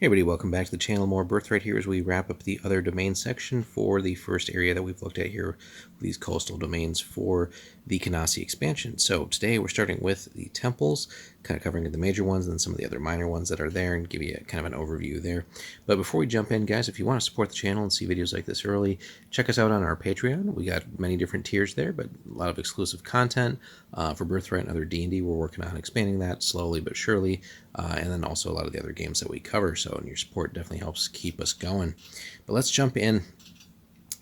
Hey everybody, welcome back to the channel. More Birthright here as we wrap up the other domain section for the first area that we've looked at here, these coastal domains for the Canasi expansion. So today we're starting with the temples, kind of covering the major ones and some of the other minor ones that are there and give you kind of an overview there. But before we jump in, guys, if you want to support the channel and see videos like this early, check us out on our Patreon. We got many different tiers there, but a lot of exclusive content for Birthright and other D&D. We're working on expanding that slowly but surely, and then also a lot of the other games that we cover. So your support definitely helps keep us going. But let's jump in.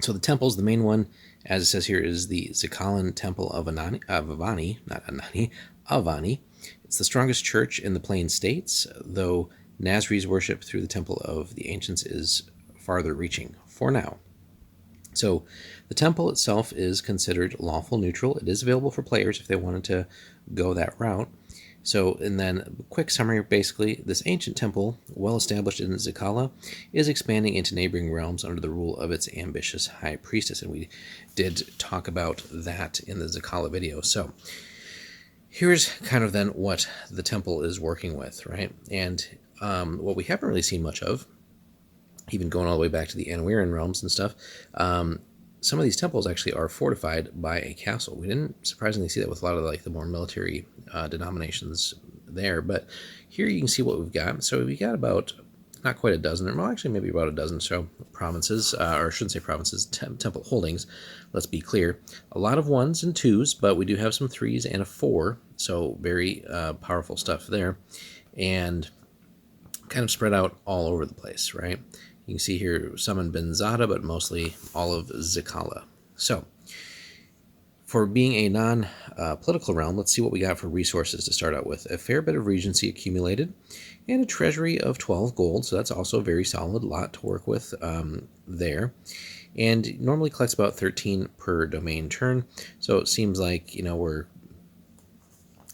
So the temples, the main one, as it says here, is the Zikalan Temple of Avani, not Anani, Avani. It's the strongest church in the Plain States, though Nasri's worship through the Temple of the Ancients is farther reaching for now. So the temple itself is considered lawful neutral. It is available for players if they wanted to go that route. So, and then quick summary, basically, this ancient temple, well established in Zikala, is expanding into neighboring realms under the rule of its ambitious high priestess, and we did talk about that in the Zikala video. So here's kind of then what the temple is working with, right? And what we haven't really seen much of, even going all the way back to the Anwiran realms and stuff, some of these temples actually are fortified by a castle. We didn't surprisingly see that with a lot of like the more military denominations there, but here you can see what we've got. So we got about not quite a dozen, or well, actually maybe about a dozen so provinces, or I shouldn't say provinces, temple holdings. Let's be clear. A lot of ones and twos, but we do have some threes and a four, so very powerful stuff there, and kind of spread out all over the place, right? You can see here some in Benzada, but mostly all of Zikala. So, for being a non-political realm, let's see what we got for resources to start out with. A fair bit of regency accumulated, and a treasury of 12 gold, so that's also a very solid lot to work with there. And normally collects about 13 per domain turn, so it seems like, you know, we're,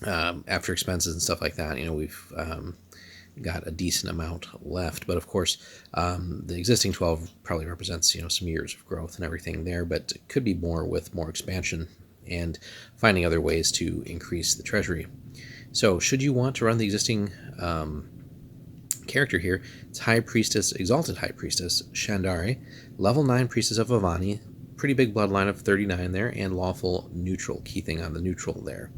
after expenses and stuff like that, you know, we've got a decent amount left, but of course the existing 12 probably represents, you know, some years of growth and everything there, but it could be more with more expansion and finding other ways to increase the treasury. So should you want to run the existing character here, it's High Priestess, Exalted High Priestess Shandari, level 9 Priestess of Avani, pretty big bloodline of 39 there, and lawful neutral, key thing on the neutral there.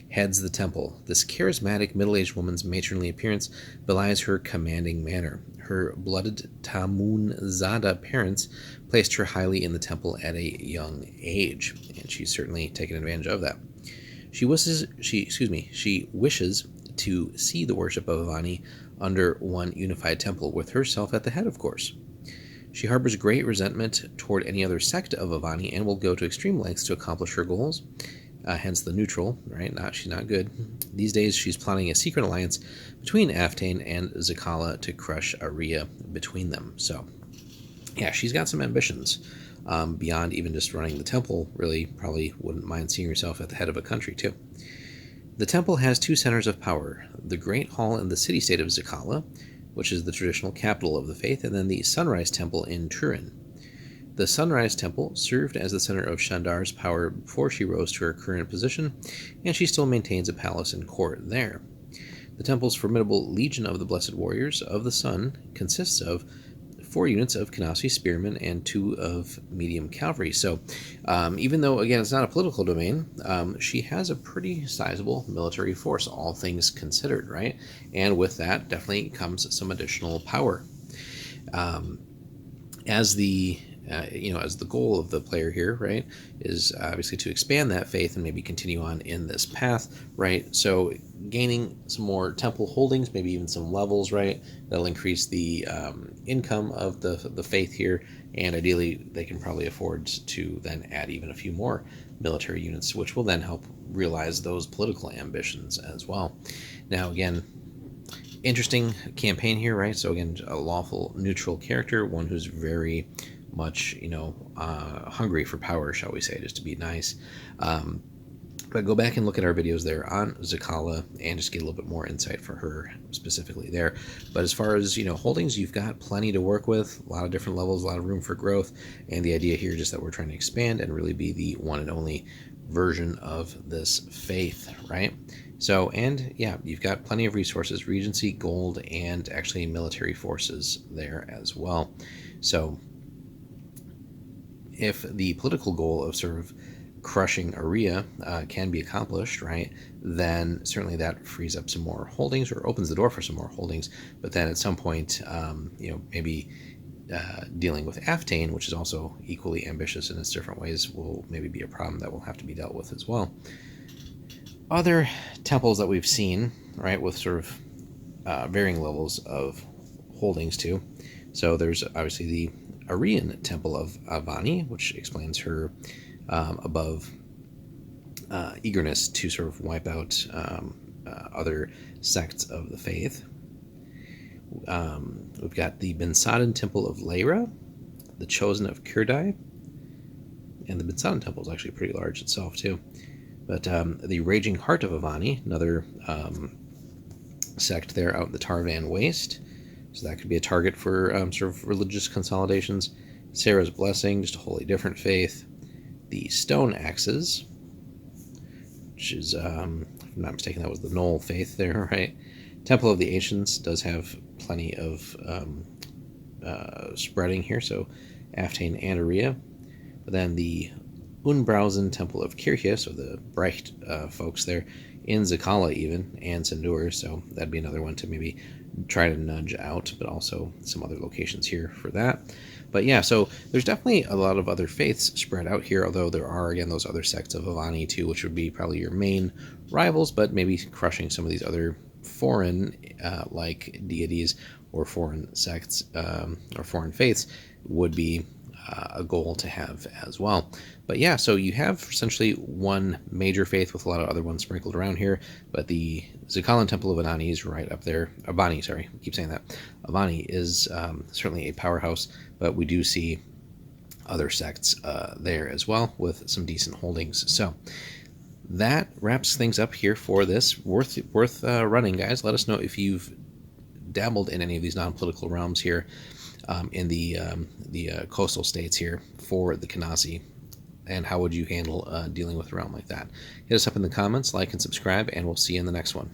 Heads the temple. This charismatic middle-aged woman's matronly appearance belies her commanding manner. Her blooded Tamunzada parents placed her highly in the temple at a young age, and she's certainly taken advantage of that. She wishes to see the worship of Avani under one unified temple, with herself at the head, of course. She harbors great resentment toward any other sect of Avani and will go to extreme lengths to accomplish her goals. Hence the neutral, right? She's not good. These days, she's planning a secret alliance between Aftane and Zikala to crush Aria between them. So, yeah, she's got some ambitions beyond even just running the temple. Really, probably wouldn't mind seeing herself at the head of a country, too. The temple has two centers of power, the Great Hall in the city-state of Zikala, which is the traditional capital of the faith, and then the Sunrise Temple in Turin. The Sunrise Temple served as the center of Shandar's power before she rose to her current position, and she still maintains a palace and court there. The temple's formidable Legion of the Blessed Warriors of the Sun consists of 4 units of Canasi spearmen and 2 of medium cavalry. So even though, again, it's not a political domain, she has a pretty sizable military force, all things considered, right? And with that definitely comes some additional power. As the goal of the player here, right, is obviously to expand that faith and maybe continue on in this path, right? So gaining some more temple holdings, maybe even some levels, right, that'll increase the income of the faith here, and ideally they can probably afford to then add even a few more military units, which will then help realize those political ambitions as well. Now, again, interesting campaign here, right? So again, a lawful neutral character, one who's very much, you know, hungry for power, shall we say, just to be nice. But go back and look at our videos there on Zikala and just get a little bit more insight for her specifically there. But as far as, you know, holdings, you've got plenty to work with, a lot of different levels, a lot of room for growth. And the idea here is just that we're trying to expand and really be the one and only version of this faith, right? So, and yeah, you've got plenty of resources, regency, gold, and actually military forces there as well. So if the political goal of sort of crushing Aria can be accomplished, right, then certainly that frees up some more holdings or opens the door for some more holdings. But then at some point, maybe dealing with Aftane, which is also equally ambitious in its different ways, will maybe be a problem that will have to be dealt with as well. Other temples that we've seen, right, with sort of varying levels of holdings too. So there's obviously the Aryan Temple of Avani, which explains her above eagerness to sort of wipe out other sects of the faith. We've got the Bensadin Temple of Lyra, the Chosen of Kurdai, and the Bensadin Temple is actually pretty large itself too. But the Raging Heart of Avani, another sect there out in the Tarvan Waste. So that could be a target for sort of religious consolidations. Sarah's Blessing, just a wholly different faith. The Stone Axes, which is, if I'm not mistaken, that was the Knoll faith there, right? Temple of the Ancients does have plenty of spreading here, so Aftane and Aria. But then the Unbrausen Temple of Kirche, so the Brecht folks there, in Zikala even, and Sindur, so that'd be another one to maybe try to nudge out, but also some other locations here for that. But yeah, so there's definitely a lot of other faiths spread out here, although there are, again, those other sects of Avani too, which would be probably your main rivals, but maybe crushing some of these other foreign like deities or foreign sects or foreign faiths would be a goal to have as well. But yeah, so you have essentially one major faith with a lot of other ones sprinkled around here, but the Zikalan Temple of Avani is right up there. Avani, sorry, I keep saying that. Avani is certainly a powerhouse, but we do see other sects there as well with some decent holdings. So that wraps things up here for this. Worth running, guys. Let us know if you've dabbled in any of these non-political realms here in the coastal states here for the Kanasi, and how would you handle dealing with a realm like that? Hit us up in the comments, like and subscribe, and we'll see you in the next one.